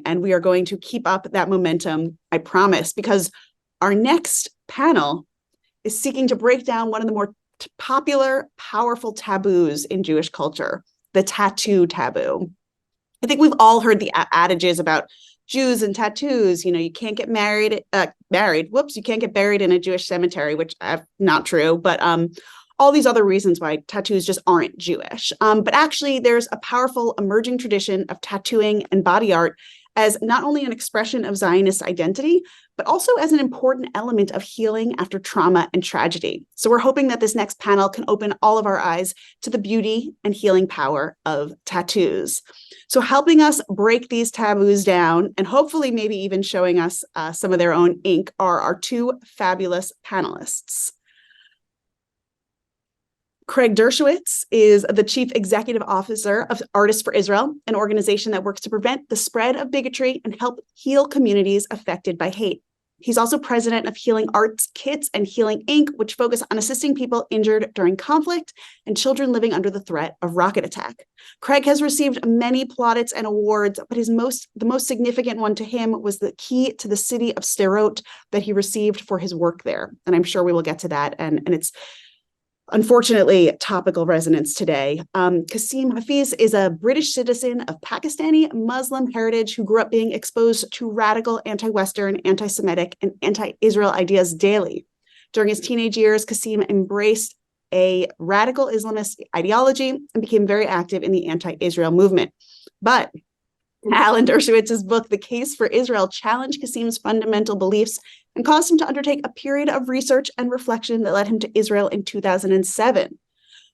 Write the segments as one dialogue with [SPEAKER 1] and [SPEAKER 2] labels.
[SPEAKER 1] and we are going to keep up that momentum, I promise, because our next panel is seeking to break down one of the more popular, powerful taboos in Jewish culture, the tattoo taboo. I think we've all heard the adages about Jews and tattoos. You can't get you can't get buried in a Jewish cemetery, which not true, but all these other reasons why tattoos just aren't Jewish. But actually, there's a powerful emerging tradition of tattooing and body art as not only an expression of Zionist identity, but also as an important element of healing after trauma and tragedy. So we're hoping that this next panel can open all of our eyes to the beauty and healing power of tattoos. So helping us break these taboos down, and hopefully maybe even showing us some of their own ink, are our two fabulous panelists. Craig Dershowitz is the Chief Executive Officer of Artists for Israel, an organization that works to prevent the spread of bigotry and help heal communities affected by hate. He's also president of Healing Arts Kits and Healing Inc., which focus on assisting people injured during conflict and children living under the threat of rocket attack. Craig has received many plaudits and awards, but the most significant one to him was the Key to the City of Sderot that he received for his work there. And I'm sure we will get to that. And it's unfortunately topical resonance today. Kasim Hafeez is a British citizen of Pakistani Muslim heritage who grew up being exposed to radical anti-Western, anti-Semitic, and anti-Israel ideas daily. During his teenage years, Kasim embraced a radical Islamist ideology and became very active in the anti-Israel movement. But Alan Dershowitz's book, The Case for Israel, challenged Kasim's fundamental beliefs and caused him to undertake a period of research and reflection that led him to Israel in 2007.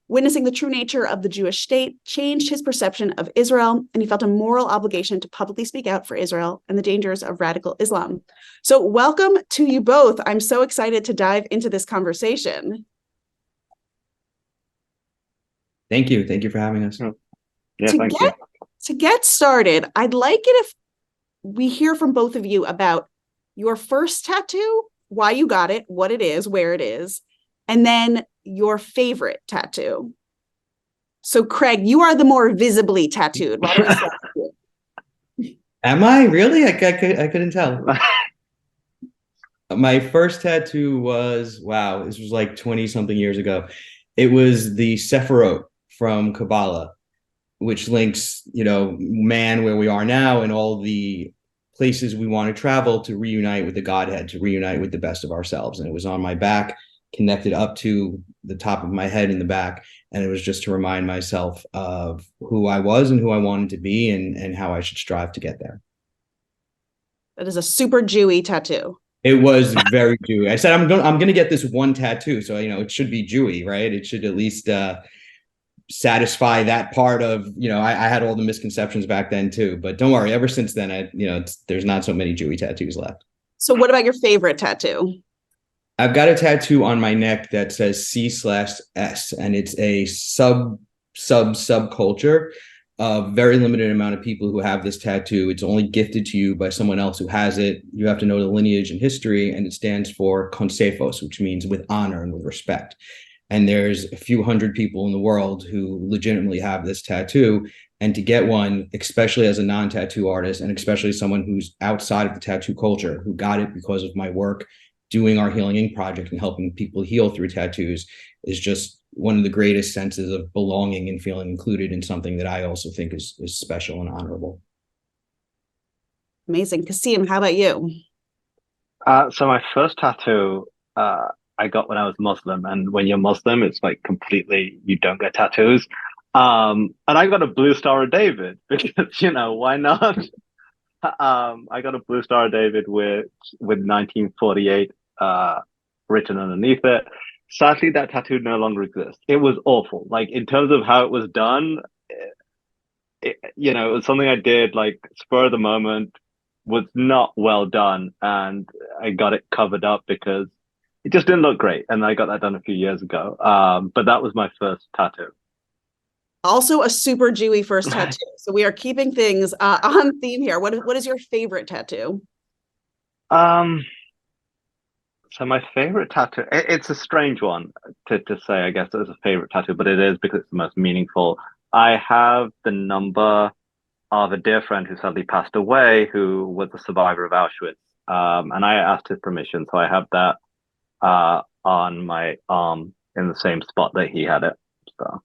[SPEAKER 1] Witnessing the true nature of the Jewish state changed his perception of Israel, and he felt a moral obligation to publicly speak out for Israel and the dangers of radical Islam. So welcome to you both. I'm so excited to dive into this conversation.
[SPEAKER 2] Thank you. Thank you for having us.
[SPEAKER 3] Yeah, thank you.
[SPEAKER 1] To get started, I'd like it if we hear from both of you about your first tattoo, why you got it, what it is, where it is, and then your favorite tattoo. So Craig, you are the more visibly tattooed. Why don't we start with you?
[SPEAKER 2] Am I really? I couldn't tell. My first tattoo was, wow, this was like 20 something years ago. It was the Sephirot from Kabbalah, which links, man where we are now and all the places we want to travel to reunite with the Godhead, to reunite with the best of ourselves. And it was on my back, connected up to the top of my head in the back. And it was just to remind myself of who I was and who I wanted to be and how I should strive to get there.
[SPEAKER 1] That is a super Jewy tattoo.
[SPEAKER 2] It was very Jewy. I said, I'm going to get this one tattoo. So, it should be Jewy, right? It should at least satisfy that part of, I had all the misconceptions back then too, but don't worry, ever since then, there's not so many Jewy tattoos left.
[SPEAKER 1] So what about your favorite tattoo?
[SPEAKER 2] I've got a tattoo on my neck that says C/S, and it's a subculture of very limited amount of people who have this tattoo. It's only gifted to you by someone else who has it. You have to know the lineage and history, and it stands for konsefos, which means with honor and with respect. And there's a few hundred people in the world who legitimately have this tattoo. And to get one, especially as a non-tattoo artist, and especially someone who's outside of the tattoo culture, who got it because of my work doing our Healing Inc. project and helping people heal through tattoos, is just one of the greatest senses of belonging and feeling included in something that I also think is special and honorable.
[SPEAKER 1] Amazing. Kasim, how about you?
[SPEAKER 3] So my first tattoo, I got when I was Muslim, and when you're Muslim, it's like completely, you don't get tattoos. And I got a blue Star of David because, why not? I got a blue Star of David with 1948 written underneath it. Sadly, that tattoo no longer exists. It was awful. Like, in terms of how it was done, it was something I did like spur of the moment, was not well done, and I got it covered up because it just didn't look great. And I got that done a few years ago. But that was my first tattoo.
[SPEAKER 1] Also a super Jewy first tattoo. So we are keeping things on theme here. What is your favorite tattoo?
[SPEAKER 3] So my favorite tattoo, it's a strange one to say, I guess, as a favorite tattoo, but it is because it's the most meaningful. I have the number of a dear friend who sadly passed away, who was a survivor of Auschwitz. And I asked his permission, so I have that on my arm in the same spot that he had it. So.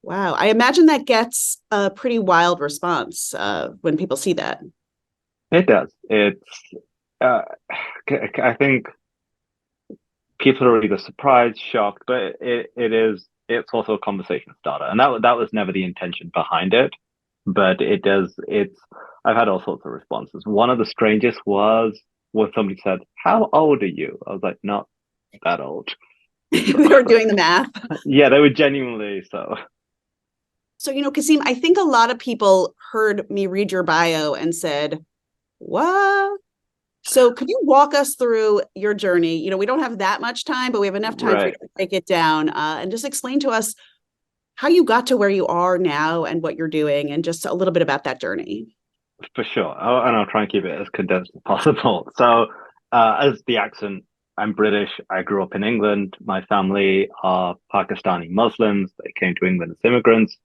[SPEAKER 1] Wow. I imagine that gets a pretty wild response when people see that.
[SPEAKER 3] It does. I think people are either surprised, shocked, but it's also a conversation starter. And that was never the intention behind it. But I've had all sorts of responses. One of the strangest was when somebody said, "How old are you?" I was like, "Not that old."
[SPEAKER 1] They were doing the math.
[SPEAKER 3] Yeah, they were genuinely so.
[SPEAKER 1] So, Kasim, I think a lot of people heard me read your bio and said, what? So could you walk us through your journey? We don't have that much time, but we have enough time for you to break it down and just explain to us how you got to where you are now and what you're doing, and just a little bit about that journey.
[SPEAKER 3] For sure. I'll try and keep it as condensed as possible. So, as the accent, I'm British. I grew up in England. My family are Pakistani Muslims. They came to England as immigrants.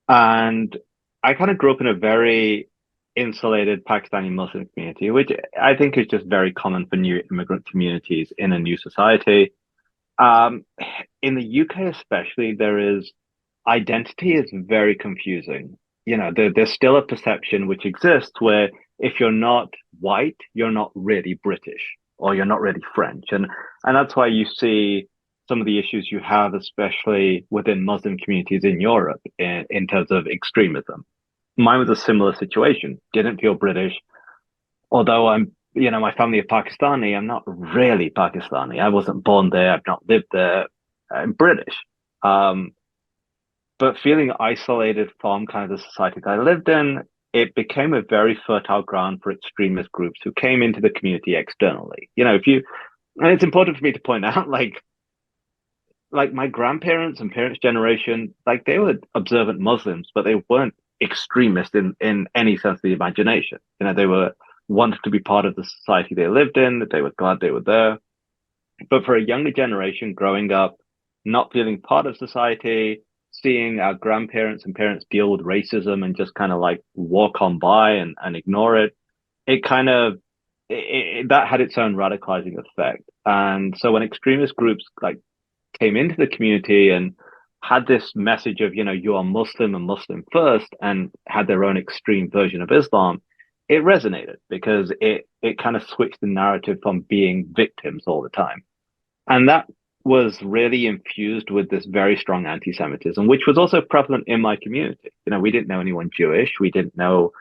[SPEAKER 3] And I kind of grew up in a very insulated Pakistani Muslim community, which I think is just very common for new immigrant communities in a new society. In the UK especially, identity is very confusing. There's still a perception which exists where if you're not white, you're not really British or you're not really French. And that's why you see some of the issues you have, especially within Muslim communities in Europe in terms of extremism. Mine was a similar situation. Didn't feel British. Although my family are Pakistani, I'm not really Pakistani. I wasn't born there. I've not lived there. I'm British. But feeling isolated from kind of the society that I lived in, it became a very fertile ground for extremist groups who came into the community externally. And it's important for me to point out, like my grandparents and parents' generation, like they were observant Muslims, but they weren't extremists in any sense of the imagination. They were wanted to be part of the society they lived in, that they were glad they were there. But for a younger generation growing up, not feeling part of society, seeing our grandparents and parents deal with racism and just kind of like walk on by and ignore it, that had its own radicalizing effect. And so when extremist groups like came into the community and had this message of, you are Muslim and Muslim first, and had their own extreme version of Islam, it resonated because it kind of switched the narrative from being victims all the time. And that was really infused with this very strong anti-Semitism, which was also prevalent in my community. We didn't know anyone Jewish. We didn't know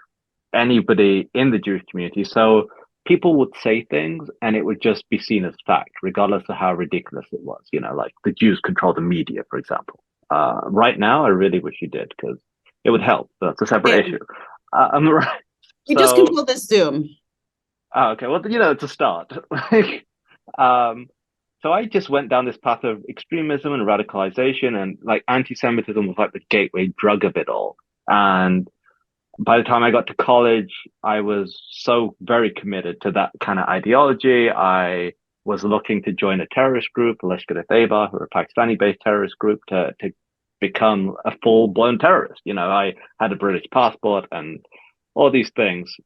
[SPEAKER 3] anybody in the Jewish community. So people would say things and it would just be seen as fact, regardless of how ridiculous it was. Like the Jews control the media, for example. Right now, I really wish you did, because it would help. That's a separate issue. Right.
[SPEAKER 1] We just control this Zoom.
[SPEAKER 3] Oh, okay. Well, it's a start. So I just went down this path of extremism and radicalization, and like anti-Semitism was like the gateway drug of it all. And by the time I got to college, I was so very committed to that kind of ideology. I was looking to join a terrorist group, Lashkar-e-Taiba, who are a Pakistani-based terrorist group, to become a full-blown terrorist. I had a British passport and all these things.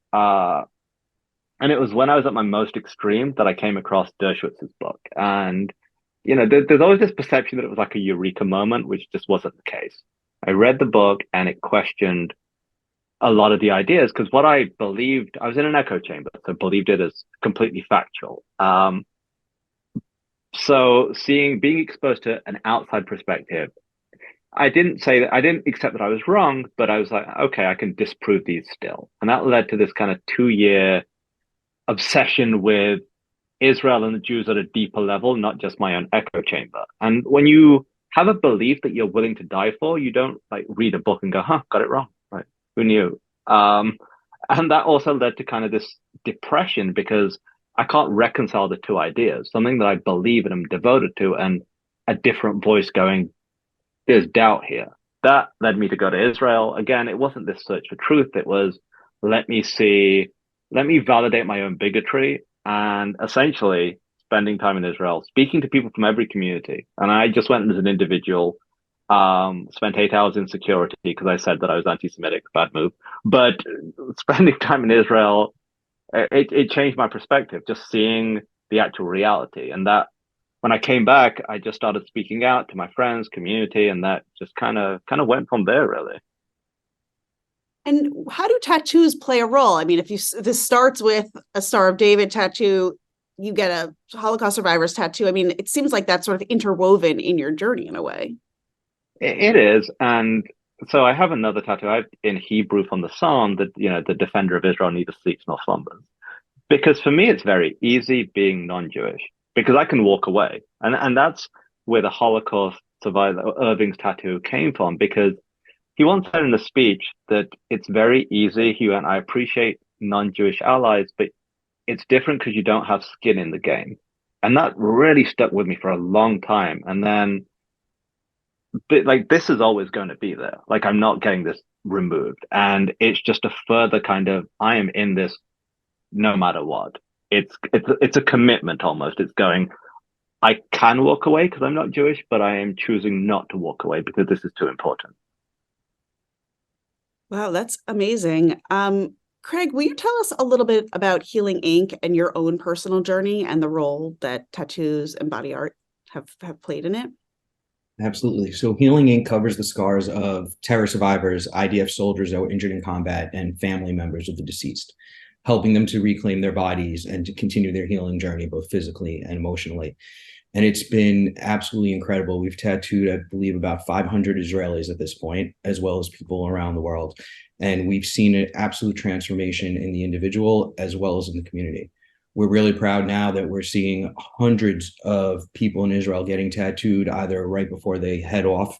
[SPEAKER 3] And it was when I was at my most extreme that I came across Dershowitz's book. And, there's always this perception that it was like a eureka moment, which just wasn't the case. I read the book and it questioned a lot of the ideas, because what I believed, I was in an echo chamber, so believed it as completely factual. So being exposed to an outside perspective, I didn't accept that I was wrong, but I was like, okay, I can disprove these still. And that led to this kind of 2-year obsession with Israel and the Jews at a deeper level, not just my own echo chamber. And when you have a belief that you're willing to die for, you don't like read a book and go, got it wrong. Right? Who knew? And that also led to kind of this depression, because I can't reconcile the two ideas, something that I believe and am devoted to, and a different voice going, there's doubt here. That led me to go to Israel. Again, it wasn't this search for truth. It was, let me validate my own bigotry, and essentially spending time in Israel, speaking to people from every community. And I just went as an individual, Spent 8 hours in security because I said that I was anti-Semitic. Bad move. But spending time in Israel, it changed my perspective, just seeing the actual reality. And that when I came back, I just started speaking out to my friends, community, and that just kind of went from there, really.
[SPEAKER 1] And how do tattoos play a role? I mean, if this starts with a Star of David tattoo, you get a Holocaust survivor's tattoo. I mean, it seems like that's sort of interwoven in your journey in a way.
[SPEAKER 3] It is, and so I have another tattoo in Hebrew from the Psalm that the defender of Israel neither sleeps nor slumbers. Because for me, it's very easy being non-Jewish because I can walk away, and that's where the Holocaust survivor Irving's tattoo came from. Because he once said in a speech that it's very easy. He went, "I appreciate non-Jewish allies, but it's different because you don't have skin in the game," and that really stuck with me for a long time. And then, but like this is always going to be there. Like I'm not getting this removed, and it's just a further kind of I am in this no matter what. It's a commitment almost. It's going. I can walk away because I'm not Jewish, but I am choosing not to walk away because this is too important.
[SPEAKER 1] Wow, that's amazing. Craig, will you tell us a little bit about Healing Inc. and your own personal journey and the role that tattoos and body art have played in it?
[SPEAKER 2] Absolutely. So Healing Inc. covers the scars of terror survivors, IDF soldiers that were injured in combat, and family members of the deceased, helping them to reclaim their bodies and to continue their healing journey, both physically and emotionally. And it's been absolutely incredible. We've tattooed, I believe, about 500 Israelis at this point, as well as people around the world. And we've seen an absolute transformation in the individual as well as in the community. We're really proud now that we're seeing hundreds of people in Israel getting tattooed either right before they head off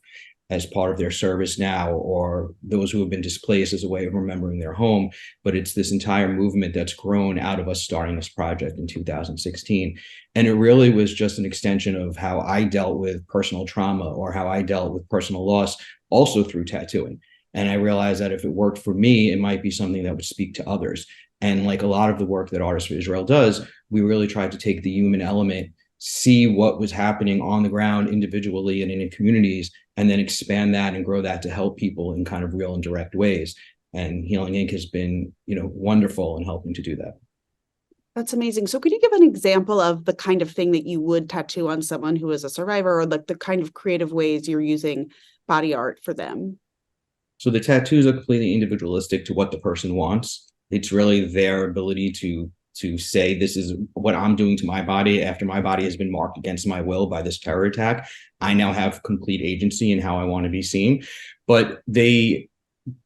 [SPEAKER 2] as part of their service now, or those who have been displaced as a way of remembering their home. But it's this entire movement that's grown out of us starting this project in 2016. And it really was just an extension of how I dealt with personal trauma or how I dealt with personal loss, also through tattooing. And I realized that if it worked for me, it might be something that would speak to others. And like a lot of the work that Artists for Israel does, we really tried to take the human element, see what was happening on the ground individually and in communities, and then expand that and grow that to help people in kind of real and direct ways. And Healing Inc. has been, wonderful in helping to do that.
[SPEAKER 1] That's amazing. So could you give an example of the kind of thing that you would tattoo on someone who is a survivor, or like the kind of creative ways you're using body art for them?
[SPEAKER 2] So the tattoos are completely individualistic to what the person wants. It's really their ability to say, this is what I'm doing to my body after my body has been marked against my will by this terror attack. I now have complete agency in how I want to be seen. But they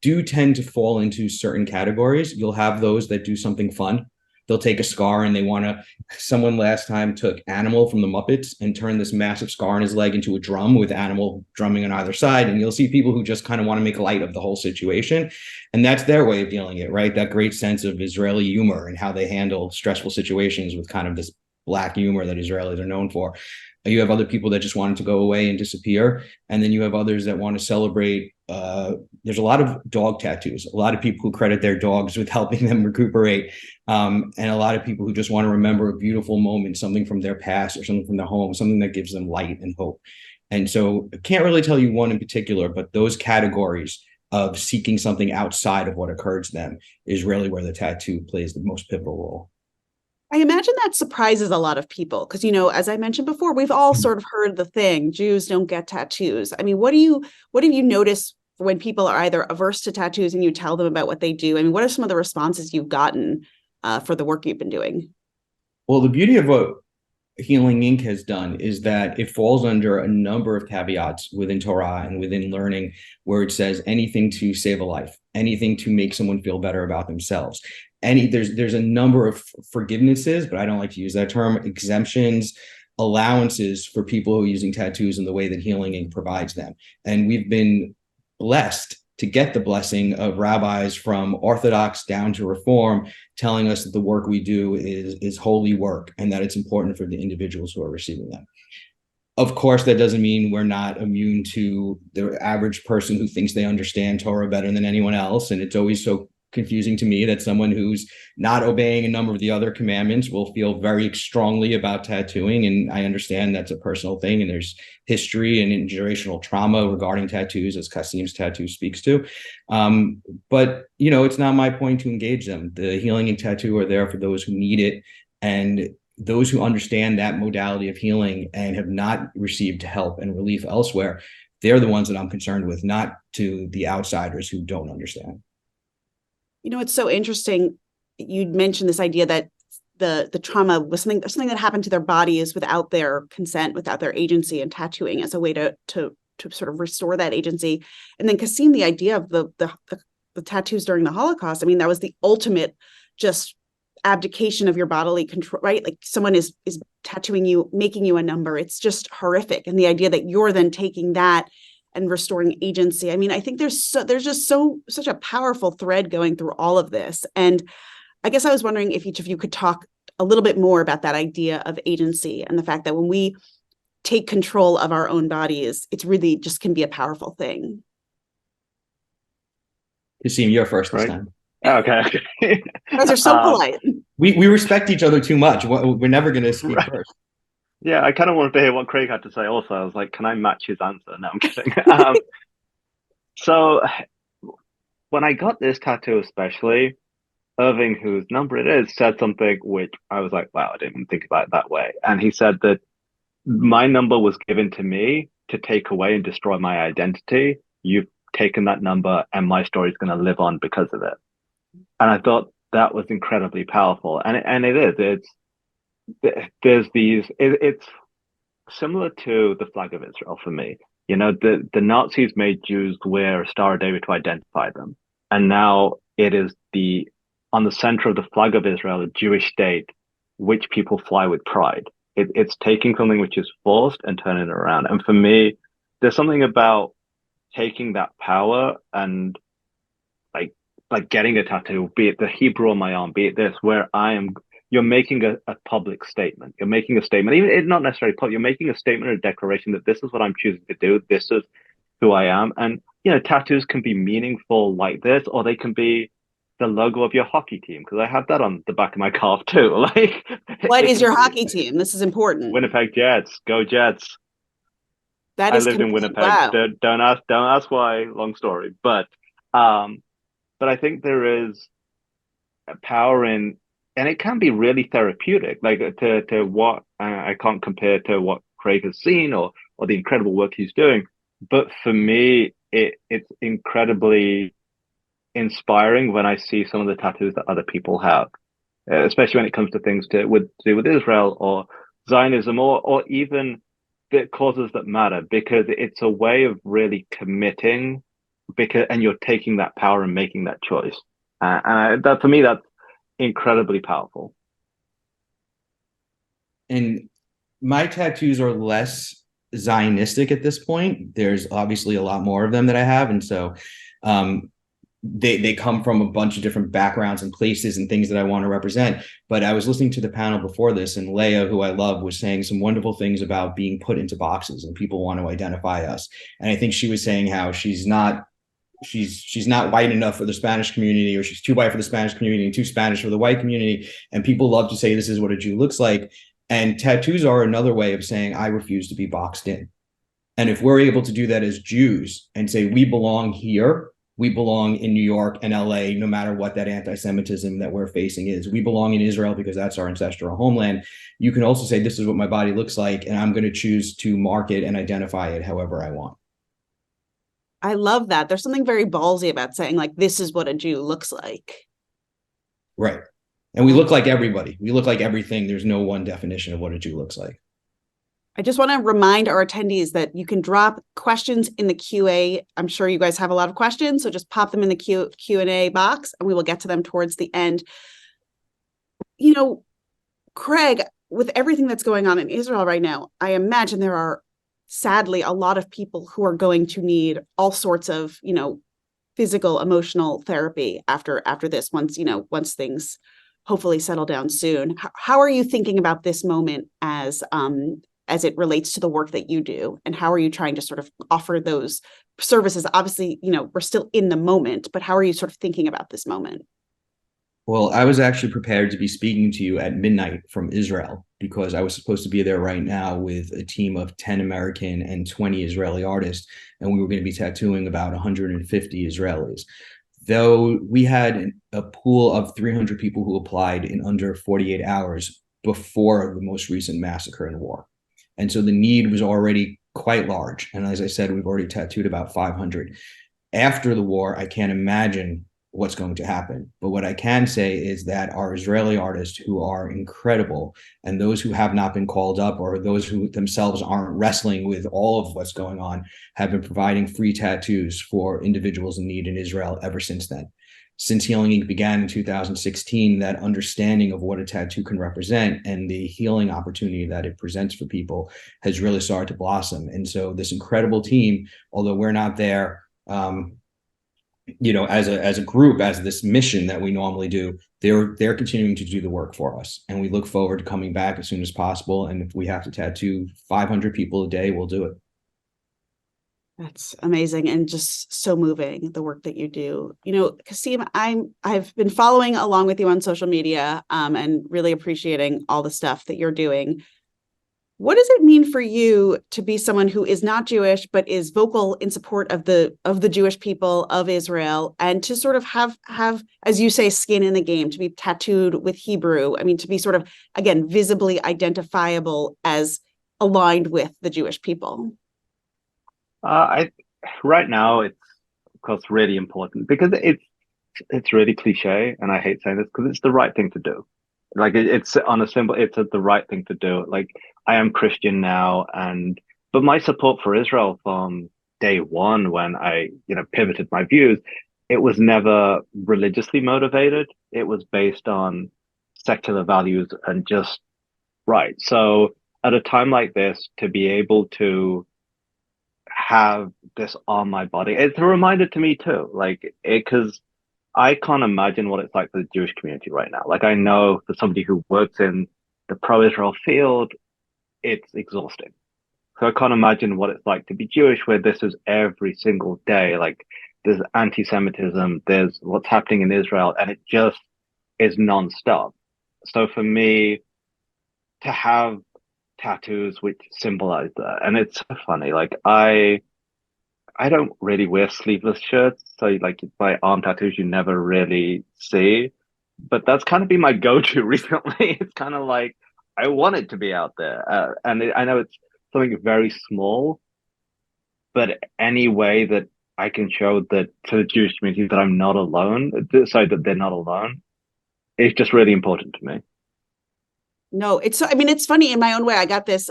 [SPEAKER 2] do tend to fall into certain categories. You'll have those that do something fun. They'll take a scar and they want to, someone last time took Animal from the Muppets and turned this massive scar on his leg into a drum with Animal drumming on either side. And you'll see people who just kind of want to make light of the whole situation. And that's their way of dealing it, right? That great sense of Israeli humor and how they handle stressful situations with kind of this black humor that Israelis are known for. You have other people that just wanted to go away and disappear. And then you have others that want to celebrate. There's a lot of dog tattoos, a lot of people who credit their dogs with helping them recuperate. And a lot of people who just want to remember a beautiful moment, something from their past or something from their home, something that gives them light and hope. And so I can't really tell you one in particular, but those categories of seeking something outside of what occurred to them is really where the tattoo plays the most pivotal role.
[SPEAKER 1] I imagine that surprises a lot of people because, as I mentioned before, we've all sort of heard the thing, Jews don't get tattoos. I mean, what have you noticed when people are either averse to tattoos and you tell them about what they do? I mean, what are some of the responses you've gotten for the work you've been doing?
[SPEAKER 2] Well, the beauty of what Healing Inc. has done is that it falls under a number of caveats within Torah and within learning, where it says anything to save a life, anything to make someone feel better about themselves. There's a number of forgivenesses, but I don't like to use that term, exemptions, allowances for people who are using tattoos in the way that Healing Inc. provides them. And we've been blessed to get the blessing of rabbis from Orthodox down to Reform telling us that the work we do is holy work and that it's important for the individuals who are receiving them. Of course, that doesn't mean we're not immune to the average person who thinks they understand Torah better than anyone else. And it's always so confusing to me that someone who's not obeying a number of the other commandments will feel very strongly about tattooing. And I understand that's a personal thing, and there's history and generational trauma regarding tattoos, as Kasim's tattoo speaks to. But, it's not my point to engage them. The healing and tattoo are there for those who need it. And those who understand that modality of healing and have not received help and relief elsewhere, they're the ones that I'm concerned with, not to the outsiders who don't understand.
[SPEAKER 1] It's so interesting. You'd mentioned this idea that the trauma was something that happened to their bodies without their consent, without their agency, and tattooing as a way to sort of restore that agency. And then Kasim, the idea of the tattoos during the Holocaust, I mean, that was the ultimate just abdication of your bodily control, right? Like someone is tattooing you, making you a number. It's just horrific. And the idea that you're then taking that and restoring agency. I mean, I think there's just such a powerful thread going through all of this. And I guess I was wondering if each of you could talk a little bit more about that idea of agency and the fact that when we take control of our own bodies, it's really just can be a powerful thing.
[SPEAKER 2] Kasim, you're first this time.
[SPEAKER 3] Okay.
[SPEAKER 1] You guys are so polite.
[SPEAKER 2] We respect each other too much. We're never going to speak first.
[SPEAKER 3] Yeah, I kind of wanted to hear what Craig had to say also. I was like, can I match his answer? No, I'm kidding. So when I got this tattoo especially, Irving, whose number it is, said something which I was like, wow, I didn't even think about it that way. And he said that my number was given to me to take away and destroy my identity. You've taken that number and my story is going to live on because of it. And I thought that was incredibly powerful. And it is. It's similar to the flag of Israel for me. The Nazis made Jews wear a Star of David to identify them. And now it is on the center of the flag of Israel, a Jewish state, which people fly with pride. It's taking something which is forced and turning it around. And for me, there's something about taking that power and like getting a tattoo, be it the Hebrew on my arm, be it this, where you're making a public statement. You're making a statement, even it's not necessarily public, you're making a statement or a declaration that this is what I'm choosing to do. This is who I am. And, tattoos can be meaningful like this, or they can be the logo of your hockey team, because I have that on the back of my calf too. Like,
[SPEAKER 1] what is your hockey team? This is important.
[SPEAKER 3] Winnipeg Jets. Go Jets.
[SPEAKER 1] That is
[SPEAKER 3] I lived in Winnipeg. Wow. Don't ask why. Long story. But I think there is a power in, and it can be really therapeutic. Like to what I can't compare to what Craig has seen or the incredible work he's doing. But for me, it's incredibly inspiring when I see some of the tattoos that other people have, especially when it comes to things to do with Israel or Zionism or even the causes that matter, because it's a way of really committing, and you're taking that power and making that choice. And that for me, that's incredibly powerful.
[SPEAKER 2] And my tattoos are less Zionistic at this point. There's obviously a lot more of them that I have, and so they come from a bunch of different backgrounds and places and things that I want to represent. But I was listening to the panel before this, and Leah, who I love, was saying some wonderful things about being put into boxes and people want to identify us. And I think she was saying how she's not white enough for the Spanish community, or she's too white for the Spanish community and too Spanish for the white community. And people love to say this is what a Jew looks like. And tattoos are another way of saying I refuse to be boxed in. And if we're able to do that as Jews and say we belong here, we belong in New York and LA, no matter what that anti-Semitism that we're facing is. We belong in Israel because that's our ancestral homeland. You can also say this is what my body looks like, and I'm going to choose to mark it and identify it however I want.
[SPEAKER 1] I love that. There's something very ballsy about saying, like, this is what a Jew looks like.
[SPEAKER 2] Right. And we look like everybody. We look like everything. There's no one definition of what a Jew looks like.
[SPEAKER 1] I just want to remind our attendees that you can drop questions in the QA. I'm sure you guys have a lot of questions, so just pop them in the Q&A box, and we will get to them towards the end. Craig, with everything that's going on in Israel right now, I imagine there are sadly a lot of people who are going to need all sorts of, physical, emotional therapy after this, once things hopefully settle down soon. How are you thinking about this moment as as it relates to the work that you do? And how are you trying to sort of offer those services? Obviously, we're still in the moment, but how are you sort of thinking about this moment?
[SPEAKER 2] Well, I was actually prepared to be speaking to you at midnight from Israel because I was supposed to be there right now with a team of 10 American and 20 Israeli artists, and we were going to be tattooing about 150 Israelis. Though we had a pool of 300 people who applied in under 48 hours before the most recent massacre and war. And so the need was already quite large. And as I said, we've already tattooed about 500. After the war, I can't imagine what's going to happen. But what I can say is that our Israeli artists, who are incredible, and those who have not been called up, or those who themselves aren't wrestling with all of what's going on, have been providing free tattoos for individuals in need in Israel ever since then. Since Healing Inc. began in 2016, that understanding of what a tattoo can represent and the healing opportunity that it presents for people has really started to blossom. And so this incredible team, although we're not there, as a group, as this mission that we normally do, they're continuing to do the work for us, and we look forward to coming back as soon as possible. And if we have to tattoo 500 people a day, we'll do it.
[SPEAKER 1] That's amazing and just so moving, the work that you do. Kasim, I've been following along with you on social media, and really appreciating all the stuff that you're doing. What does it mean for you to be someone who is not Jewish, but is vocal in support of the Jewish people of Israel, and to sort of have, as you say, skin in the game, to be tattooed with Hebrew? I mean, to be sort of, again, visibly identifiable as aligned with the Jewish people.
[SPEAKER 3] Right now it's of course really important because it's really cliche, and I hate saying this because it's the right thing to do. Like it's on a symbol, it's the right thing to do. Like I am Christian now, but my support for Israel from day one, when I pivoted my views, it was never religiously motivated. It was based on secular values and just right. So at a time like this, to be able to have this on my body, it's a reminder to me too, because I can't imagine what it's like for the Jewish community right now. Like I know for somebody who works in the pro-Israel field, it's exhausting. So I can't imagine what it's like to be Jewish, where this is every single day. Like there's anti-Semitism, there's what's happening in Israel, and it just is nonstop. So for me to have tattoos which symbolize that, and it's so funny. Like I don't really wear sleeveless shirts, so like my arm tattoos you never really see. But that's kind of been my go-to recently. It's kind of like I want it to be out there, I know it's something very small, but any way that I can show that to the Jewish community that I'm not alone, so that they're not alone, is just really important to me.
[SPEAKER 1] No, it's funny in my own way. I got this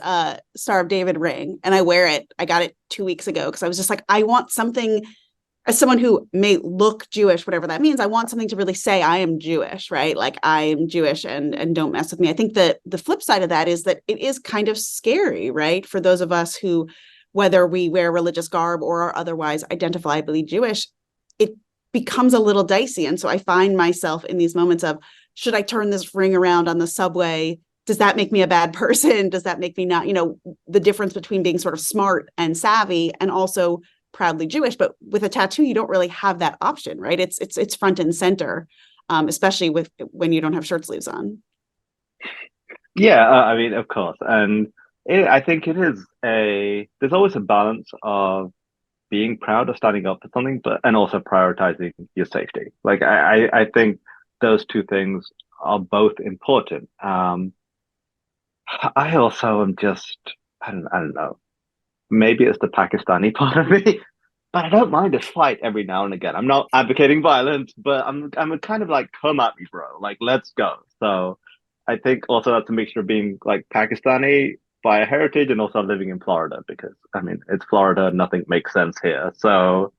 [SPEAKER 1] Star of David ring and I wear it. I got it 2 weeks ago because I was just like, I want something, as someone who may look Jewish, whatever that means, I want something to really say I am Jewish, right? Like I am Jewish and don't mess with me. I think that the flip side of that is that it is kind of scary, right? For those of us who, whether we wear religious garb or are otherwise identifiably Jewish, it becomes a little dicey. And so I find myself in these moments of, should I turn this ring around on the subway? Does that make me a bad person? Does that make me not, the difference between being sort of smart and savvy and also proudly Jewish? But with a tattoo, you don't really have that option, right? It's front and center, especially when you don't have shirt sleeves on.
[SPEAKER 3] Yeah, I mean, of course. And I think there's always a balance of being proud of standing up for something, and also prioritizing your safety. Like I think those two things are both important. I also am just, I don't know. Maybe it's the Pakistani part of me, but I don't mind a fight every now and again. I'm not advocating violence, but I'm kind of like, come at me, bro. Like, let's go. So I think also that's a mixture of being like Pakistani by heritage and also living in Florida, because I mean, it's Florida, nothing makes sense here. So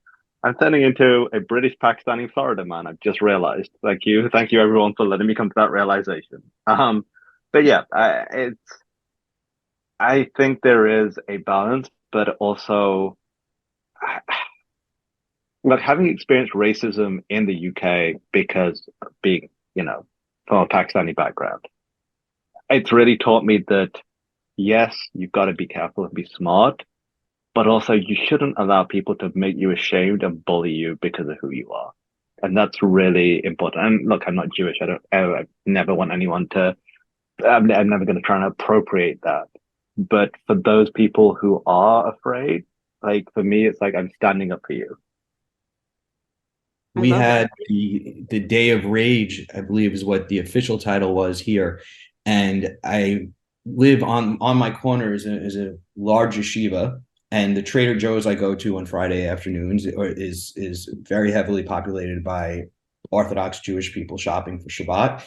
[SPEAKER 3] I'm turning into a British Pakistani Florida man. I've just realized. Thank you everyone for letting me come to that realization. But yeah, I think there is a balance, but also like having experienced racism in the UK because of being, from a Pakistani background, it's really taught me that yes, you've got to be careful and be smart, but also you shouldn't allow people to make you ashamed and bully you because of who you are. And that's really important. And look, I'm not Jewish. I never want anyone to, I'm never going to try and appropriate that. But for those people who are afraid, like for me, it's like I'm standing up for you.
[SPEAKER 2] We had
[SPEAKER 1] that.
[SPEAKER 2] the Day of Rage, I believe is what the official title was here. And I live on my corner is a large yeshiva, and the Trader Joe's I go to on Friday afternoons is very heavily populated by Orthodox Jewish people shopping for Shabbat.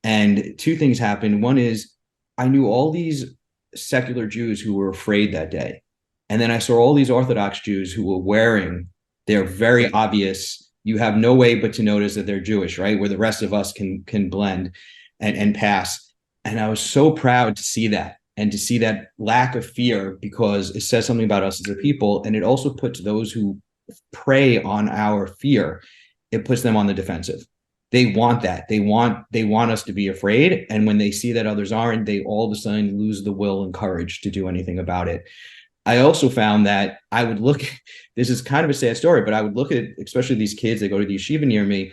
[SPEAKER 2] And two things happened. One is I knew all these secular Jews who were afraid that day. And then I saw all these Orthodox Jews who were wearing their very obvious, you have no way but to notice that they're Jewish, right? Where the rest of us can blend and pass. And I was so proud to see that and to see that lack of fear, because it says something about us as a people. And it also puts those who prey on our fear, it puts them on the defensive. They want that. They want us to be afraid. And when they see that others aren't, they all of a sudden lose the will and courage to do anything about it. I also found that I would look, this is kind of a sad story, but I would look at especially these kids that go to the yeshiva near me,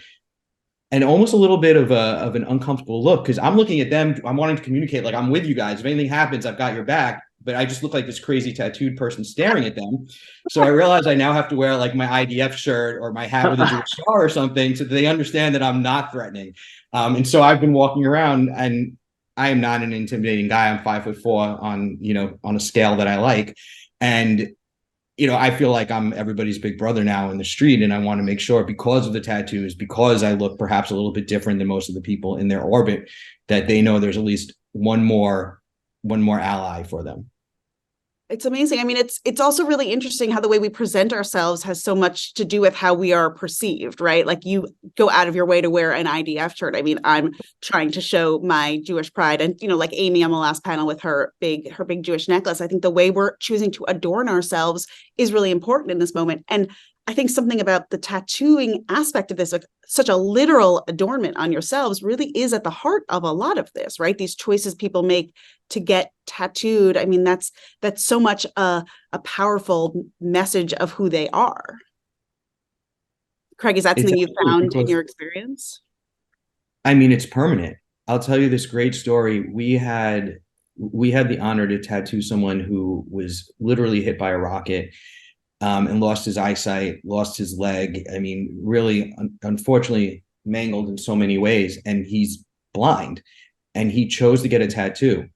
[SPEAKER 2] and almost a little bit of an uncomfortable look, because I'm looking at them, I'm wanting to communicate like I'm with you guys. If anything happens, I've got your back. But I just look like this crazy tattooed person staring at them. So I realized I now have to wear like my IDF shirt or my hat with a Jewish star or something, so that they understand that I'm not threatening. And so I've been walking around, and I am not an intimidating guy. I'm 5'4" on a scale that I like. And I feel like I'm everybody's big brother now in the street, and I want to make sure, because of the tattoos, because I look perhaps a little bit different than most of the people in their orbit, that they know there's at least one more ally for them.
[SPEAKER 1] It's amazing. I mean, it's also really interesting how the way we present ourselves has so much to do with how we are perceived, right? Like, you go out of your way to wear an IDF shirt. I mean, I'm trying to show my Jewish pride, and like Amy on the last panel with her big Jewish necklace. I think the way we're choosing to adorn ourselves is really important in this moment. And I think something about the tattooing aspect of this, like such a literal adornment on yourselves, really is at the heart of a lot of this, right? These choices people make to get tattooed. I mean, that's so much a powerful message of who they are. Craig, is that something you found in your experience?
[SPEAKER 2] I mean, it's permanent. I'll tell you this great story. We had the honor to tattoo someone who was literally hit by a rocket, and lost his eyesight, lost his leg. I mean, really, unfortunately, mangled in so many ways, and he's blind, and he chose to get a tattoo.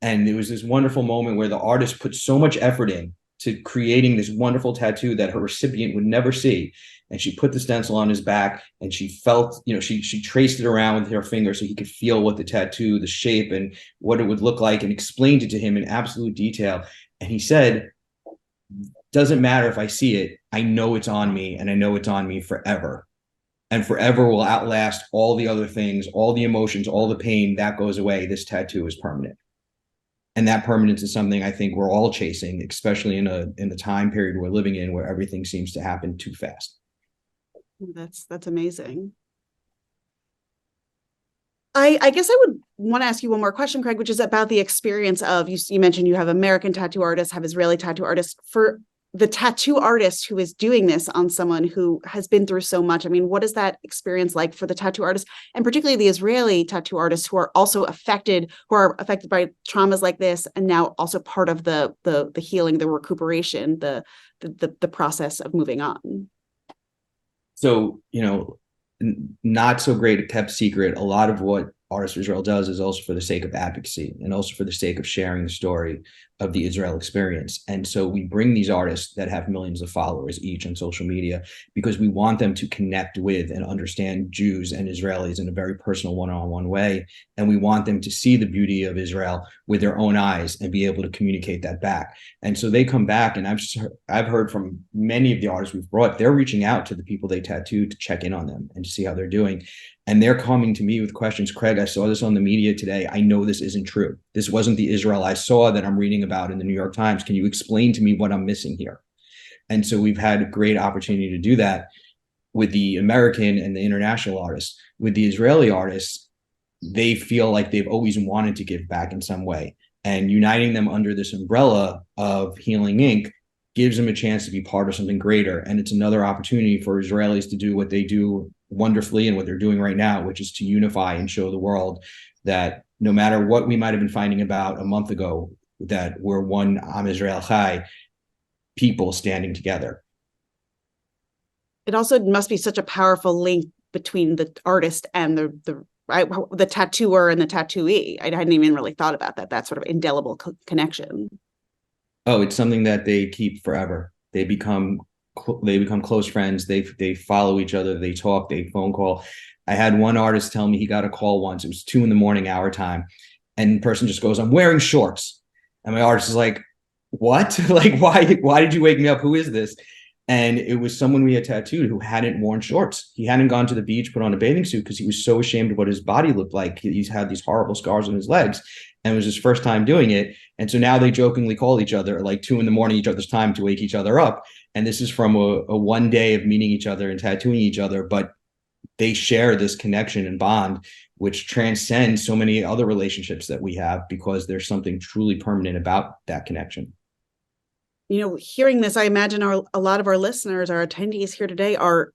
[SPEAKER 2] And it was this wonderful moment where the artist put so much effort in to creating this wonderful tattoo that her recipient would never see. And she put the stencil on his back, and she felt, she traced it around with her finger so he could feel what the tattoo, the shape, and what it would look like, and explained it to him in absolute detail. And he said, doesn't matter if I see it, I know it's on me, and I know it's on me forever. And forever will outlast all the other things, all the emotions, all the pain that goes away. This tattoo is permanent. And that permanence is something I think we're all chasing, especially in the time period we're living in, where everything seems to happen too fast.
[SPEAKER 1] That's amazing. I guess I would want to ask you one more question, Craig, which is about the experience of, you mentioned you have American tattoo artists, have Israeli tattoo artists. For the tattoo artist who is doing this on someone who has been through so much, I mean, what is that experience like for the tattoo artists, and particularly the Israeli tattoo artists who are also affected by traumas like this, and now also part of the healing, the recuperation, the process of moving on?
[SPEAKER 2] So, not so great kept secret. A lot of what Artists for Israel does is also for the sake of advocacy, and also for the sake of sharing the story of the Israel experience. And so we bring these artists that have millions of followers each on social media, because we want them to connect with and understand Jews and Israelis in a very personal one-on-one way. And we want them to see the beauty of Israel with their own eyes and be able to communicate that back. And so they come back, and I've heard from many of the artists we've brought, they're reaching out to the people they tattooed to check in on them and to see how they're doing. And they're coming to me with questions. Craig, I saw this on the media today. I know this isn't true. This wasn't the Israel I saw that I'm reading about in the New York Times. Can you explain to me what I'm missing here? And so we've had a great opportunity to do that with the American and the international artists. With the Israeli artists, they feel like they've always wanted to give back in some way. And uniting them under this umbrella of Healing Inc. gives them a chance to be part of something greater. And it's another opportunity for Israelis to do what they do wonderfully and what they're doing right now, which is to unify and show the world that no matter what we might have been fighting about a month ago, that we're one Am Israel Chai, people standing together.
[SPEAKER 1] It also must be such a powerful link between the artist and the tattooer and the tattooee. I hadn't even really thought about that sort of indelible connection.
[SPEAKER 2] Oh, it's something that they keep forever. They become close friends. They follow each other. They talk. They phone call. I had one artist tell me he got a call once. It was 2 a.m. our time, and the person just goes, "I'm wearing shorts," and my artist is like, "What? Like, why? Why did you wake me up? Who is this?" And it was someone we had tattooed who hadn't worn shorts. He hadn't gone to the beach, put on a bathing suit because he was so ashamed of what his body looked like. He's had these horrible scars on his legs, and it was his first time doing it. And so now they jokingly call each other at like 2 a.m. each other's time to wake each other up. And this is from a one day of meeting each other and tattooing each other, but they share this connection and bond, which transcends so many other relationships that we have because there's something truly permanent about that connection.
[SPEAKER 1] Hearing this, I imagine a lot of our listeners, our attendees here today are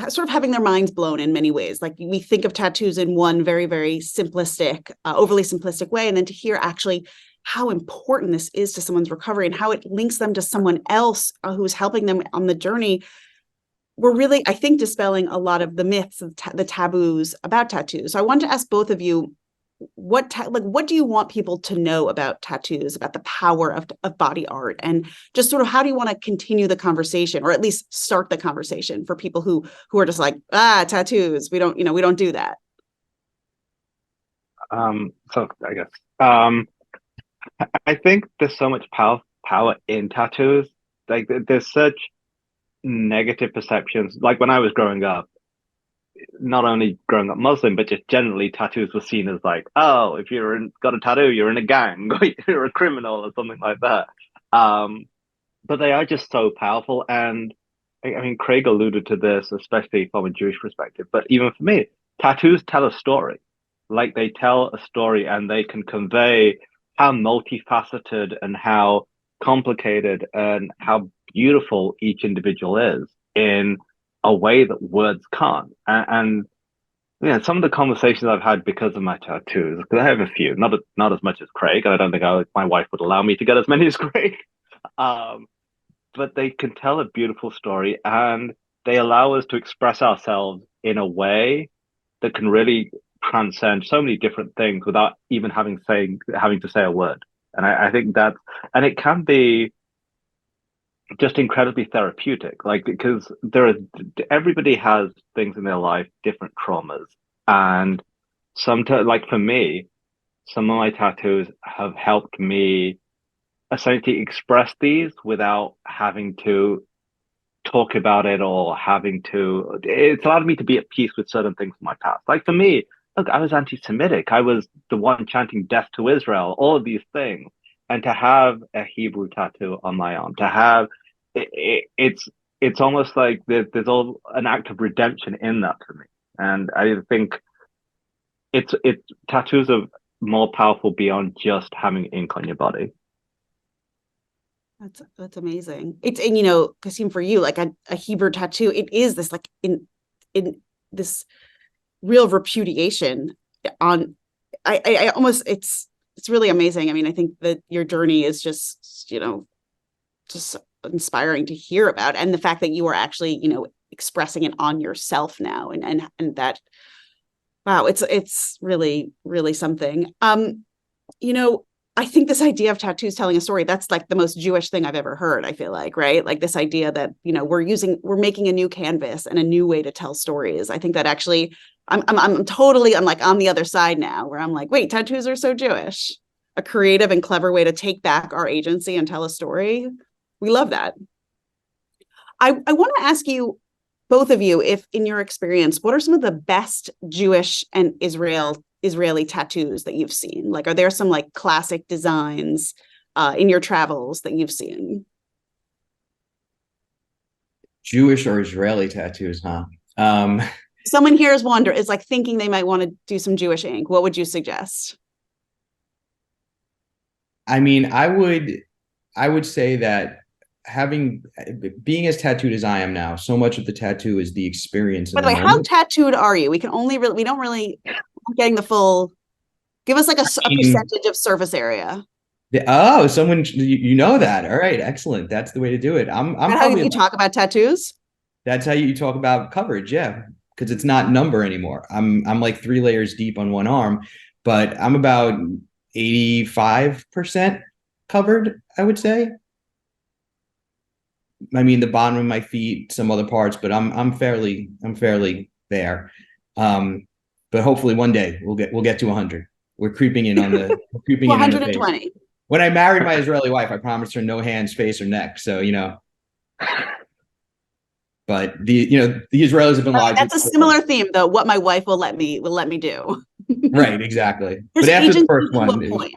[SPEAKER 1] sort of having their minds blown in many ways. Like we think of tattoos in one very, very simplistic, overly simplistic way. And then to hear actually how important this is to someone's recovery and how it links them to someone else who's helping them on the journey. We're really, I think, dispelling a lot of the myths, the taboos about tattoos. So I wanted to ask both of you, what do you want people to know about tattoos, about the power of body art, and just sort of how do you want to continue the conversation, or at least start the conversation for people who are just like, tattoos, we don't do that.
[SPEAKER 3] So I guess I think there's so much power in tattoos. Like there's such negative perceptions. Like when I was growing up, not only growing up Muslim, but just generally tattoos were seen as like, oh, if got a tattoo, you're in a gang, or you're a criminal, or something like that. But they are just so powerful. And I mean, Craig alluded to this, especially from a Jewish perspective, but even for me, tattoos tell a story. Like they tell a story and they can convey how multifaceted and how complicated and how beautiful each individual is in a way that words can't. And some of the conversations I've had because of my tattoos, because I have a few, not as much as Craig. I don't think my wife would allow me to get as many as Craig. But they can tell a beautiful story and they allow us to express ourselves in a way that can really transcend so many different things without even having to say a word. And I think and it can be just incredibly therapeutic, like, because everybody has things in their life, different traumas. And sometimes, like for me, some of my tattoos have helped me essentially express these without having to talk about it or it's allowed me to be at peace with certain things from my past. Like for me, look, I was anti-Semitic. I was the one chanting death to Israel, all of these things. And to have a Hebrew tattoo on my arm, to have it's almost like there's all an act of redemption in that for me. And I think it's tattoos are more powerful beyond just having ink on your body.
[SPEAKER 1] That's amazing. And Kasim, for you, like a Hebrew tattoo, it is this like in this real repudiation on. I almost it's really amazing. I mean, I think that your journey is just inspiring to hear about, and the fact that you are actually expressing it on yourself now, and that, wow, it's really, really something. I think this idea of tattoos telling a story, that's like the most Jewish thing I've ever heard, I feel like, right? Like this idea that, we're making a new canvas and a new way to tell stories. I think that actually I'm like on the other side now, where I'm like, wait, tattoos are so Jewish. A creative and clever way to take back our agency and tell a story. We love that. I want to ask you, both of you, if in your experience, what are some of the best Jewish and Israeli tattoos that you've seen? Like, are there some like classic designs in your travels that you've seen?
[SPEAKER 2] Jewish or Israeli tattoos, huh?
[SPEAKER 1] Someone here is like thinking they might want to do some Jewish ink. What would you suggest?
[SPEAKER 2] I mean, I would say that being as tattooed as I am now, so much of the tattoo is the experience in
[SPEAKER 1] By
[SPEAKER 2] the
[SPEAKER 1] the way, how
[SPEAKER 2] moment.
[SPEAKER 1] tattooed are you? We can only really, we don't really, I'm getting the full, give us like a
[SPEAKER 2] mean,
[SPEAKER 1] percentage of surface area.
[SPEAKER 2] oh, someone you know that. All right, excellent. That's the way to do it. I'm
[SPEAKER 1] Is that how
[SPEAKER 2] probably
[SPEAKER 1] you
[SPEAKER 2] about,
[SPEAKER 1] talk about tattoos?
[SPEAKER 2] that's how you talk about coverage, yeah, because it's not number anymore. I'm like 3 layers deep on one arm, but I'm about 85% covered, I would say. I mean, the bottom of my feet, some other parts, but I'm fairly there. Um, but hopefully one day we'll get to 100. We're creeping in on the face.
[SPEAKER 1] 120.
[SPEAKER 2] When I married my Israeli wife, I promised her no hands, face, or neck. So but the Israelis have been lied to
[SPEAKER 1] That's a
[SPEAKER 2] before.
[SPEAKER 1] similar theme, though. What my wife will let me do.
[SPEAKER 2] Right, exactly.
[SPEAKER 1] There's
[SPEAKER 2] But after the
[SPEAKER 1] agency
[SPEAKER 2] first
[SPEAKER 1] to
[SPEAKER 2] one,
[SPEAKER 1] a
[SPEAKER 2] it was
[SPEAKER 1] point.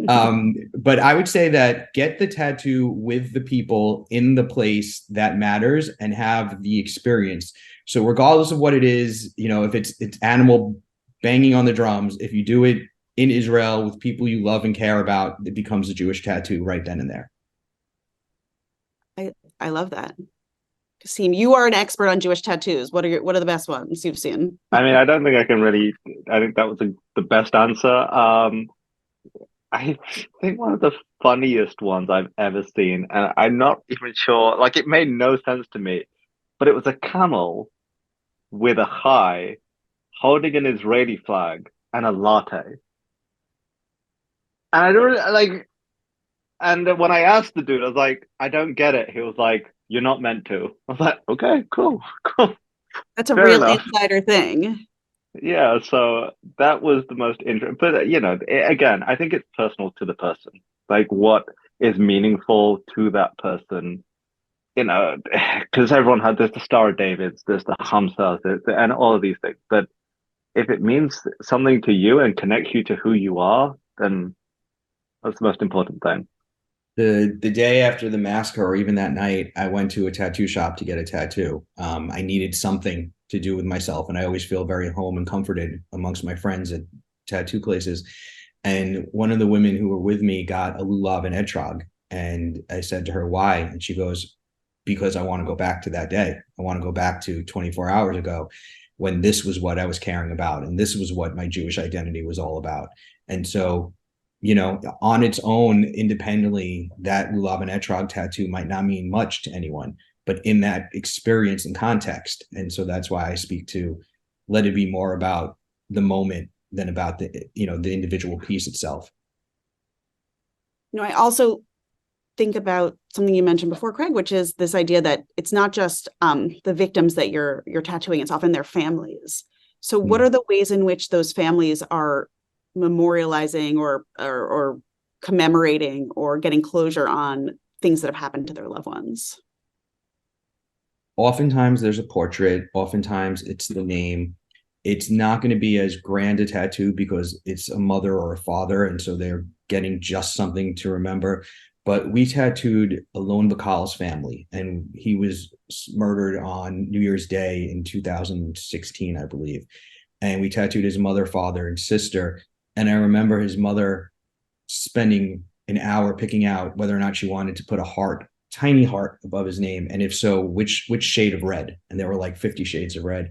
[SPEAKER 2] fine. But I would say that get the tattoo with the people in the place that matters and have the experience. So regardless of what it is, if it's animal banging on the drums, if you do it in Israel with people you love and care about, it becomes a Jewish tattoo right then and there.
[SPEAKER 1] I love that. Kasim, you are an expert on Jewish tattoos. What are the best ones you've seen?
[SPEAKER 3] I mean, I don't think I can really. I think that was the best answer. I think one of the funniest ones I've ever seen, and I'm not even sure. Like, it made no sense to me, but it was a camel with a chai holding an Israeli flag and a latte. And I don't like. And when I asked the dude, I was like, I don't get it. He was like, you're not meant to. I was like, okay, cool, cool,
[SPEAKER 1] That's a
[SPEAKER 3] fair
[SPEAKER 1] real
[SPEAKER 3] enough.
[SPEAKER 1] insider thing.
[SPEAKER 3] Yeah, so that was the most interesting. But again, I think it's personal to the person. Like, what is meaningful to that person? Because everyone had there's the Star of David's, there's the Hamsas, and all of these things. But if it means something to you and connects you to who you are, then that's the most important thing.
[SPEAKER 2] The day after the massacre, or even that night, I went to a tattoo shop to get a tattoo. I needed something to do with myself, and I always feel very home and comforted amongst my friends at tattoo places. And one of the women who were with me got a lulav and etrog, and I said to her, "Why?" And she goes, "Because I want to go back to that day. I want to go back to 24 hours ago, when this was what I was caring about, and this was what my Jewish identity was all about." And so on its own, independently, that lulav and etrog tattoo might not mean much to anyone, but in that experience and context. And so that's why I speak to let it be more about the moment than about the individual piece itself.
[SPEAKER 1] I also think about something you mentioned before, Craig, which is this idea that it's not just the victims that you're tattooing, it's often their families. So what are the ways in which those families are memorializing or commemorating or getting closure on things that have happened to their loved ones?
[SPEAKER 2] Oftentimes there's a portrait, oftentimes it's the name. It's not going to be as grand a tattoo because it's a mother or a father, and so they're getting just something to remember. But we tattooed Alon Bakal's family, and he was murdered on New Year's Day in 2016, I believe. And we tattooed his mother, father, and sister. And I remember his mother spending an hour picking out whether or not she wanted to put a heart, tiny heart, above his name, and if so, which shade of red. And there were like 50 shades of red.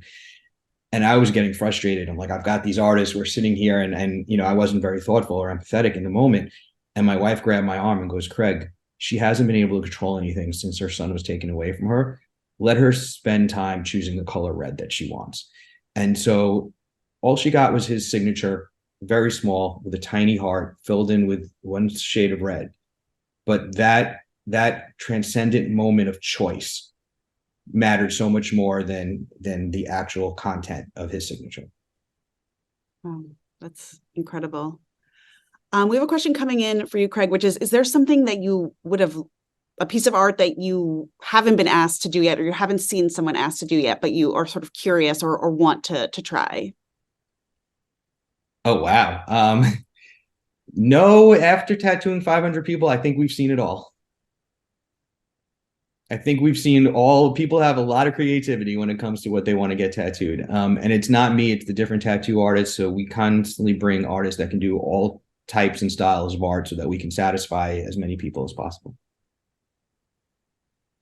[SPEAKER 2] And I was getting frustrated. I'm like, I've got these artists, we're sitting here, and I wasn't very thoughtful or empathetic in the moment. And my wife grabbed my arm and goes, "Craig, she hasn't been able to control anything since her son was taken away from her. Let her spend time choosing the color red that she wants." And so all she got was his signature, very small, with a tiny heart filled in with one shade of red. But that transcendent moment of choice mattered so much more than the actual content of his signature.
[SPEAKER 1] Oh, that's incredible. We have a question coming in for you, Craig, which is there something that you would have, a piece of art that you haven't been asked to do yet, or you haven't seen someone asked to do yet, but you are sort of curious or want to try?
[SPEAKER 2] Oh, wow. No, after tattooing 500 people, I think we've seen it all. I think we've seen all. People have a lot of creativity when it comes to what they want to get tattooed. And it's not me, it's the different tattoo artists. So we constantly bring artists that can do all types and styles of art so that we can satisfy as many people as possible.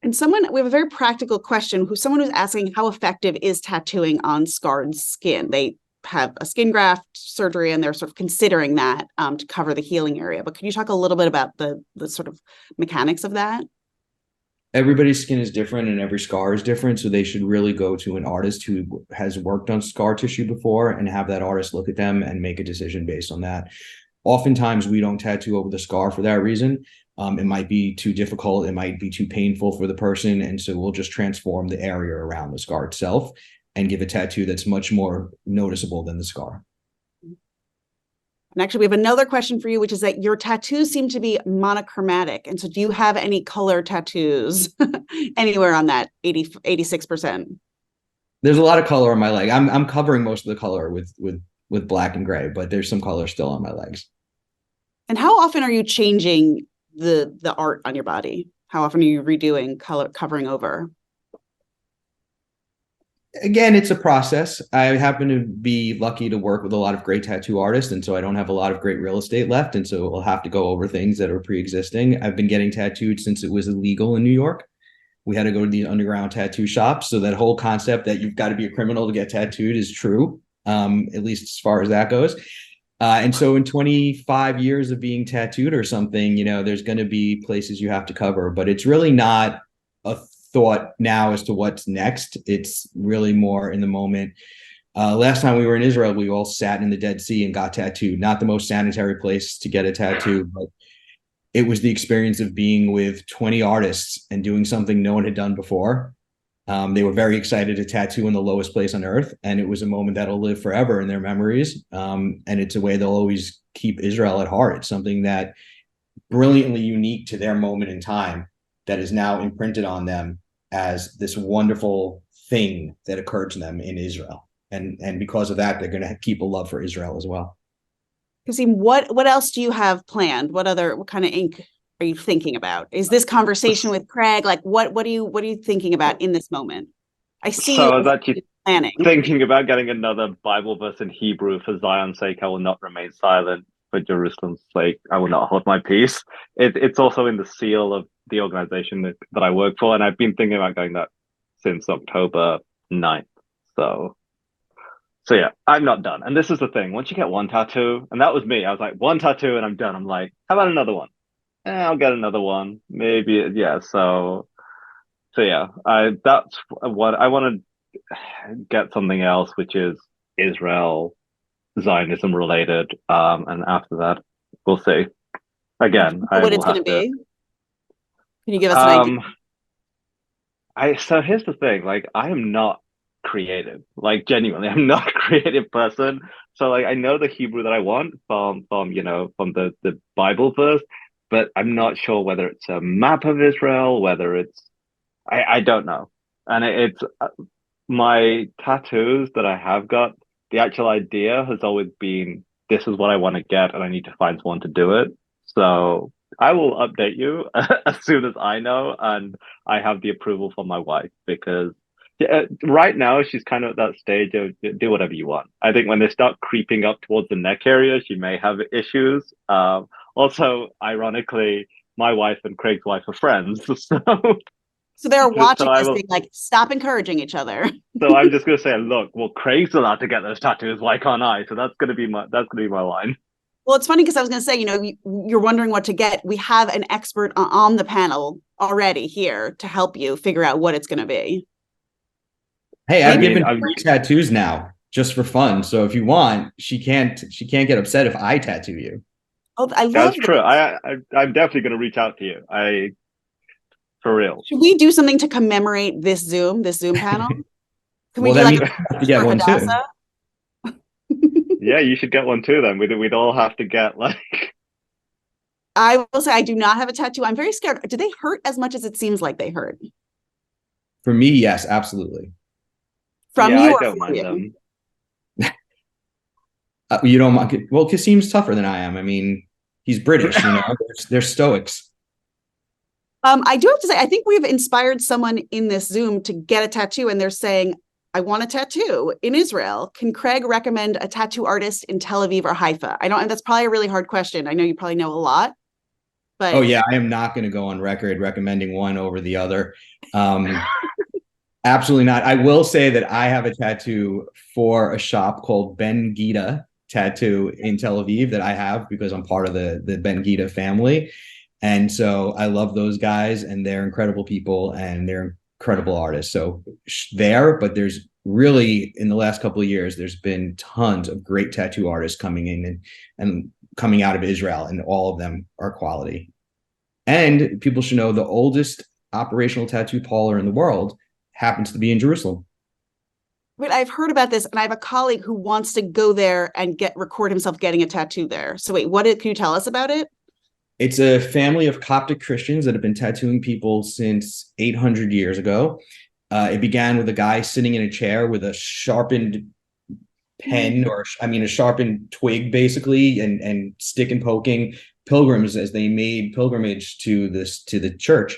[SPEAKER 1] And we have a very practical question. Someone who's asking, how effective is tattooing on scarred skin? They have a skin graft surgery and they're sort of considering that to cover the healing area. But can you talk a little bit about the sort of mechanics of that?
[SPEAKER 2] Everybody's skin is different and every scar is different. So they should really go to an artist who has worked on scar tissue before and have that artist look at them and make a decision based on that. Oftentimes we don't tattoo over the scar for that reason. It might be too difficult. It might be too painful for the person. And so we'll just transform the area around the scar itself and give a tattoo that's much more noticeable than the scar.
[SPEAKER 1] And actually, we have another question for you, which is that your tattoos seem to be monochromatic. And so do you have any color tattoos anywhere on that 86%?
[SPEAKER 2] There's a lot of color on my leg. I'm covering most of the color with black and gray, but there's some color still on my legs.
[SPEAKER 1] And how often are you changing the art on your body? How often are you redoing color, covering over?
[SPEAKER 2] Again, it's a process. I happen to be lucky to work with a lot of great tattoo artists, and so I don't have a lot of great real estate left, and so we'll have to go over things that are pre-existing. I've been getting tattooed since it was illegal in New York. We had to go to these underground tattoo shops, so that whole concept that you've got to be a criminal to get tattooed is true, at least as far as that goes. And so in 25 years of being tattooed or something, there's going to be places you have to cover, but it's really not a thought now as to what's next. It's really more in the moment. Last time we were in Israel, we all sat in the Dead Sea and got tattooed. Not the most sanitary place to get a tattoo, but it was the experience of being with 20 artists and doing something no one had done before. They were very excited to tattoo in the lowest place on earth. And it was a moment that'll live forever in their memories. And it's a way they'll always keep Israel at heart. It's something that brilliantly unique to their moment in time that is now imprinted on them as this wonderful thing that occurred to them in Israel. And because of that, they're going to keep a love for Israel as well.
[SPEAKER 1] Kasim, what else do you have planned? What kind of ink are you thinking about? Is this conversation with Craig? Like what are you thinking about in this moment? I see
[SPEAKER 3] so I was actually
[SPEAKER 1] planning.
[SPEAKER 3] thinking about getting another Bible verse in Hebrew. For Zion's sake, I will not remain silent. For Jerusalem's sake, I will not hold my peace. It's also in the seal of the organization that I work for, and I've been thinking about going that since October 9th. So yeah, I'm not done. And this is the thing. Once you get one tattoo, and that was me, I was like, one tattoo and I'm done. I'm like, how about another one? I'll get another one. Maybe, yeah. So yeah, that's what I want to get something else, which is Israel, Zionism related. And after that, we'll see. Again,
[SPEAKER 1] what it's going to be? Can you give us an idea?
[SPEAKER 3] So here's the thing, like, I am not creative, like, genuinely, I'm not a creative person. So like, I know the Hebrew that I want from the Bible verse, but I'm not sure whether it's a map of Israel, whether it's, I don't know. And it's my tattoos that I have got, the actual idea has always been, this is what I want to get, and I need to find someone to do it. So I will update you as soon as I know, and I have the approval from my wife, because right now she's kind of at that stage of do whatever you want. I think when they start creeping up towards the neck area, she may have issues. Also, ironically, my wife and Craig's wife are friends,
[SPEAKER 1] so they're watching this being like, stop encouraging each other.
[SPEAKER 3] So I'm just going to say, look, well, Craig's allowed to get those tattoos. Why can't I? So that's going to be my line. Well,
[SPEAKER 1] it's funny because I was going to say, you're wondering what to get. We have an expert on the panel already here to help you figure out what it's going to be.
[SPEAKER 2] Hey, I've given tattoos now just for fun. So if you want, she can't get upset if I tattoo you.
[SPEAKER 1] Oh, I love
[SPEAKER 3] that's true. I'm definitely going to reach out to you. For real.
[SPEAKER 1] Should we do something to commemorate this Zoom panel? Can
[SPEAKER 2] we do like to get one
[SPEAKER 1] Hadassah?
[SPEAKER 3] Too? Yeah, you should get one too. Then we'd all have to get like.
[SPEAKER 1] I will say I do not have a tattoo. I'm very scared. Do they hurt as much as it seems like they hurt?
[SPEAKER 2] For me, yes, absolutely.
[SPEAKER 1] From you,
[SPEAKER 3] I don't mind them.
[SPEAKER 2] You don't mind? Well, Kasim's tougher than I am. I mean, he's British. They're stoics.
[SPEAKER 1] I do have to say, I think we've inspired someone in this Zoom to get a tattoo, and they're saying, I want a tattoo in Israel. Can Craig recommend a tattoo artist in Tel Aviv or Haifa? I know, and that's probably a really hard question. I know you probably know a lot, but
[SPEAKER 2] Oh yeah, I am not going to go on record recommending one over the other. Absolutely not. I will say that I have a tattoo for a shop called Ben Gita Tattoo in Tel Aviv that I have because I'm part of the Ben Gita family. And so I love those guys, and they're incredible people and they're incredible artists. So there, but there's really, in the last couple of years, there's been tons of great tattoo artists coming in and coming out of Israel, and all of them are quality. And people should know the oldest operational tattoo parlor in the world happens to be in Jerusalem.
[SPEAKER 1] But I've heard about this, and I have a colleague who wants to go there and record himself getting a tattoo there. So wait, can you tell us about it?
[SPEAKER 2] It's a family of Coptic Christians that have been tattooing people since 800 years ago. It began with a guy sitting in a chair with a sharpened pen, or a sharpened twig, basically, and stick and poking pilgrims as they made pilgrimage to the church.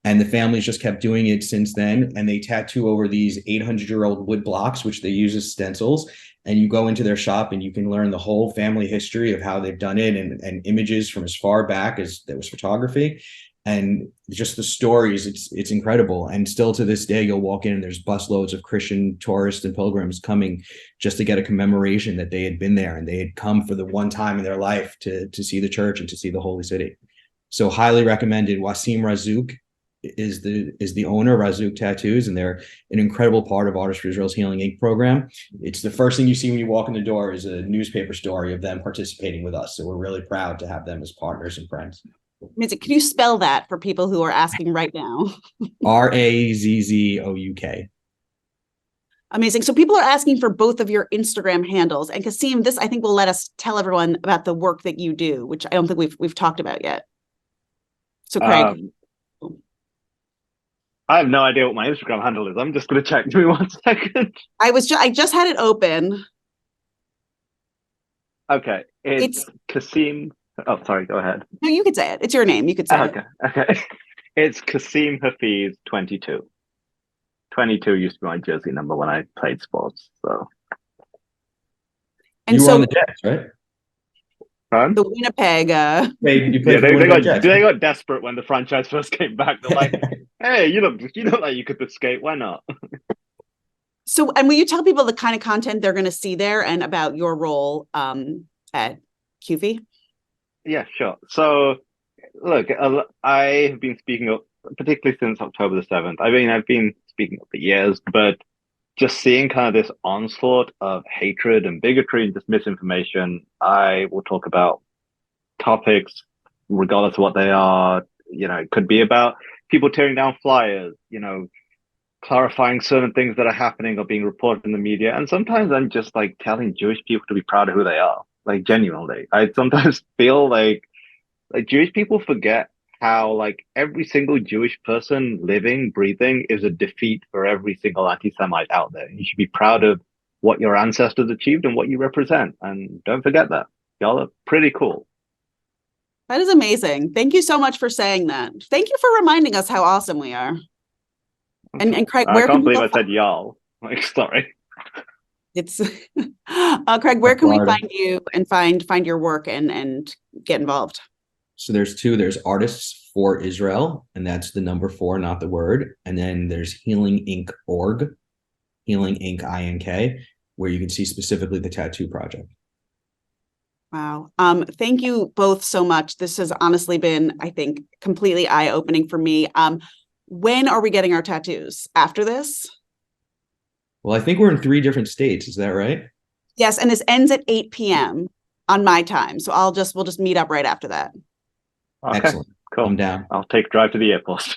[SPEAKER 2] And the families just kept doing it since then. And they tattoo over these 800-year-old wood blocks, which they use as stencils. And you go into their shop and you can learn the whole family history of how they've done it, and images from as far back as there was photography. And just the stories, it's incredible. And still to this day, you'll walk in and there's busloads of Christian tourists and pilgrims coming just to get a commemoration that they had been there and they had come for the one time in their life to see the church and to see the holy city. So highly recommended. Wasim Razzouk is the owner of Razzouk Tattoos, and they're an incredible part of Artists for Israel's Healing Inc. program. It's the first thing you see when you walk in the door is a newspaper story of them participating with us. So we're really proud to have them as partners and friends.
[SPEAKER 1] Can you spell that for people who are asking right now?
[SPEAKER 2] Razzouk.
[SPEAKER 1] Amazing. So people are asking for both of your Instagram handles. And Kasim, this I think will let us tell everyone about the work that you do, which I don't think we've talked about yet. So Craig.
[SPEAKER 3] I have no idea what my Instagram handle is. I'm just going to check. Give me 1 second.
[SPEAKER 1] I just had it open.
[SPEAKER 3] Okay. It's Kasim. Oh, sorry. Go ahead.
[SPEAKER 1] No, you could say it. It's your name. You could say
[SPEAKER 3] it. Okay. It's Kasim Hafeez 22. 22 used to be my jersey number when I played sports. So.
[SPEAKER 2] And you were on the Jets, right?
[SPEAKER 3] Huh?
[SPEAKER 1] The Winnipeg.
[SPEAKER 3] They got desperate when the franchise first came back. They're like, "Hey, you look like you could escape. Why not?"
[SPEAKER 1] So, and will you tell people the kind of content they're going to see there and about your role at QFI?
[SPEAKER 3] Yeah, sure. So, look, I have been speaking up, particularly since October the 7th. I mean, I've been speaking up for years, but just seeing kind of this onslaught of hatred and bigotry and just misinformation, I will talk about topics regardless of what they are. It could be about people tearing down flyers, clarifying certain things that are happening or being reported in the media. And sometimes I'm just like telling Jewish people to be proud of who they are, like genuinely. I sometimes feel like Jewish people forget how like every single Jewish person living, breathing is a defeat for every single anti-Semite out there. You should be proud of what your ancestors achieved and what you represent. And don't forget that. Y'all are pretty cool.
[SPEAKER 1] That is amazing. Thank you so much for saying that. Thank you for reminding us how awesome we are.
[SPEAKER 3] Okay. And Craig, where I can't believe I said y'all. Like, sorry.
[SPEAKER 1] It's Craig, where can we find you and find your work and get involved?
[SPEAKER 2] So there's two. There's Artists for Israel, and that's the number 4, not the word. And then there's Healing Inc.org, Healing Inc. INK, where you can see specifically the tattoo project.
[SPEAKER 1] Wow. Thank you both so much. This has honestly been, I think, completely eye-opening for me. When are we getting our tattoos? After this?
[SPEAKER 2] Well, I think we're in 3 different states. Is that right?
[SPEAKER 1] Yes, and this ends at 8 p.m. on my time. So we'll just meet up right after that.
[SPEAKER 3] Okay,
[SPEAKER 2] excellent.
[SPEAKER 3] Cool.
[SPEAKER 2] I'm down.
[SPEAKER 3] I'll take a drive to the airport.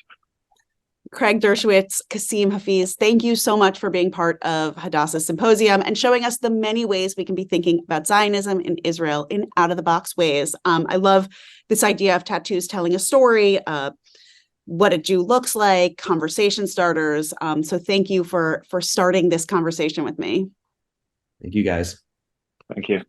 [SPEAKER 1] Craig Dershowitz, Kasim Hafeez, thank you so much for being part of Hadassah's symposium and showing us the many ways we can be thinking about Zionism in Israel in out-of-the-box ways. I love this idea of tattoos telling a story, what a Jew looks like, conversation starters. So thank you for starting this conversation with me.
[SPEAKER 2] Thank you, guys.
[SPEAKER 3] Thank you.